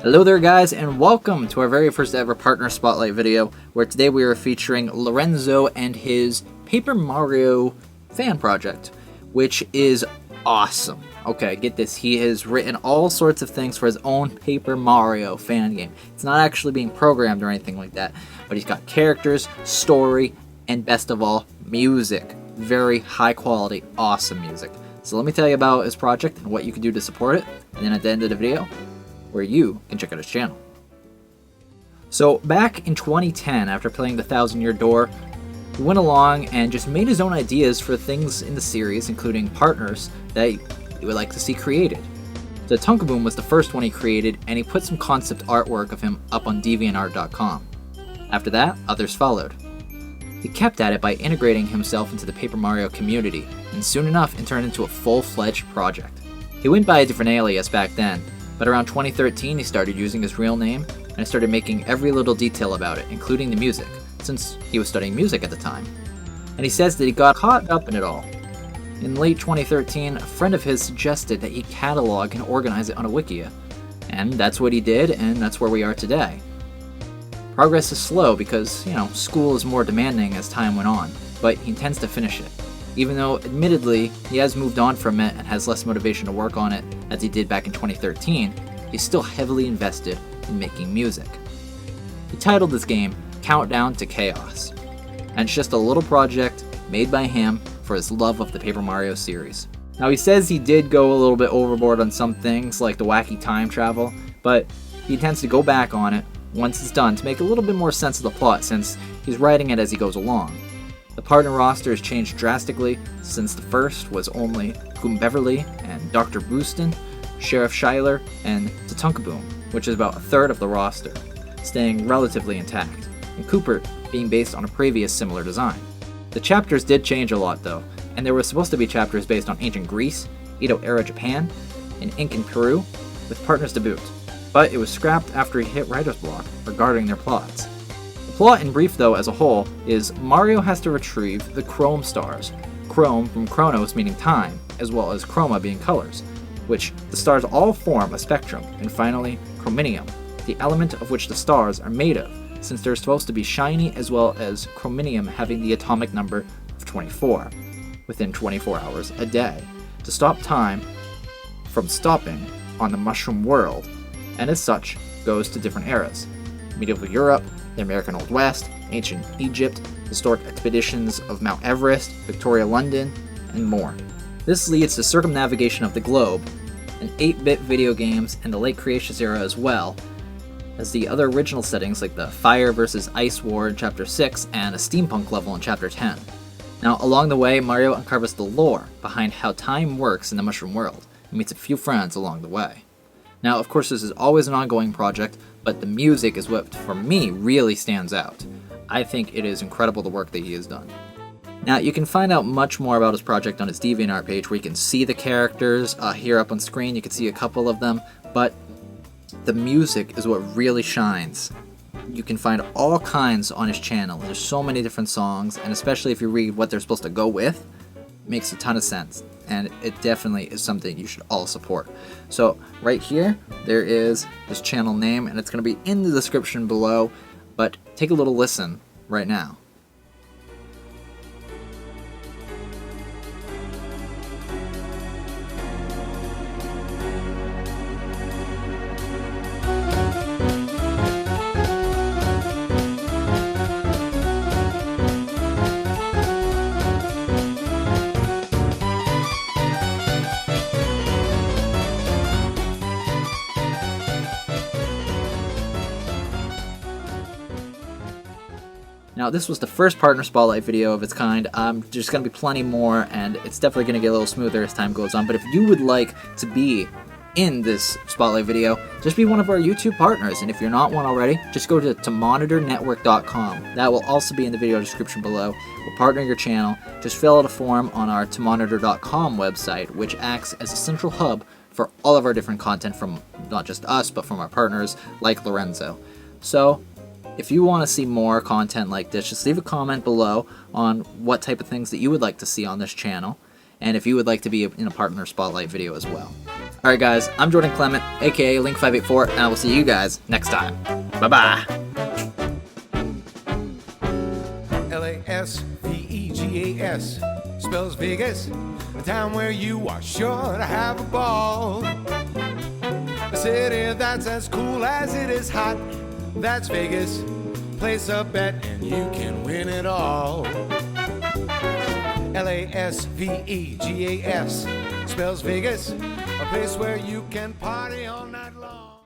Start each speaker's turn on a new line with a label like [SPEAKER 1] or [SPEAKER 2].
[SPEAKER 1] Hello there guys, and welcome to our very first ever Partner Spotlight video, where today we are featuring Lorenzo and his Paper Mario fan project, which is awesome. Okay, get this, he has written all sorts of things for his own Paper Mario fan game. It's not actually being programmed or anything like that, but he's got characters, story, and best of all, music. Very high quality, awesome music. So let me tell you about his project and what you can do to support it, and then at the end of the video, where you can check out his channel. So back in 2010, after playing the 1000-Year Door, he went along and just made his own ideas for things in the series, including partners that he would like to see created. The Tunkaboom was the first one he created, and he put some concept artwork of him up on deviantart.com. After that, others followed. He kept at it by integrating himself into the Paper Mario community, and soon enough it turned into a full-fledged project. He went by a different alias back then, but around 2013 he started using his real name and started making every little detail about it, including the music, since he was studying music at the time. And he says that he got caught up in it all. In late 2013, a friend of his suggested that he catalog and organize it on a wikia, and that's what he did, and that's where we are today. Progress is slow because, school is more demanding as time went on, but he intends to finish it. Even though, admittedly, he has moved on from it and has less motivation to work on it as he did back in 2013, he's still heavily invested in making music. He titled this game Countdown to Chaos, and it's just a little project made by him for his love of the Paper Mario series. Now he says he did go a little bit overboard on some things like the wacky time travel, but he intends to go back on it once it's done to make a little bit more sense of the plot since he's writing it as he goes along. The partner roster has changed drastically since the first was only Goom Beverly and Dr. Boostin, Sheriff Schuyler, and the Tunkaboom, which is about a third of the roster, staying relatively intact, and Cooper being based on a previous similar design. The chapters did change a lot though, and there were supposed to be chapters based on ancient Greece, Edo-era Japan, and Incan Peru, with partners to boot, but it was scrapped after he hit writer's block regarding their plots. The plot in brief though as a whole is Mario has to retrieve the Chrome stars, Chrome from Chronos meaning time, as well as Chroma being colors, which the stars all form a spectrum, and finally Chrominium, the element of which the stars are made of, since they're supposed to be shiny, as well as Chrominium having the atomic number of 24, within 24 hours a day, to stop time from stopping on the Mushroom World, and as such goes to different eras: medieval Europe, the American Old West, ancient Egypt, historic expeditions of Mount Everest, Victoria London, and more. This leads to circumnavigation of the globe, and 8-bit video games and the late Cretaceous era as well, as the other original settings like the Fire vs. Ice War in Chapter 6 and a steampunk level in Chapter 10. Now along the way, Mario uncovers the lore behind how time works in the Mushroom World, and meets a few friends along the way. Now of course this is always an ongoing project, but the music is what, for me, really stands out. I think it is incredible the work that he has done. Now, you can find out much more about his project on his DeviantArt page, where you can see the characters here up on screen. You can see a couple of them, but the music is what really shines. You can find all kinds on his channel. There's so many different songs, and especially if you read what they're supposed to go with, it makes a ton of sense. And it definitely is something you should all support. So right here, there is his channel name, and it's going to be in the description below, but take a little listen right now. Now this was the first Partner Spotlight video of its kind. There's going to be plenty more, and it's definitely going to get a little smoother as time goes on, but if you would like to be in this Spotlight video, just be one of our YouTube partners, and if you're not one already, just go to TehMonitorNetwork.com. That will also be in the video description below. We'll partner your channel. Just fill out a form on our TehMonitor.com website, which acts as a central hub for all of our different content from not just us, but from our partners like Lorenzo. So if you want to see more content like this, just leave a comment below on what type of things that you would like to see on this channel, and if you would like to be in a Partner Spotlight video as well. Alright guys, I'm Jordan Clement, aka Link584, and I will see you guys next time. Bye-bye.
[SPEAKER 2] Lasvegas spells Vegas, a town where you are sure to have a ball. A city that's as cool as it is hot, that's Vegas. Place a bet and you can win it all. Lasvegas spells Vegas, a place where you can party all night long.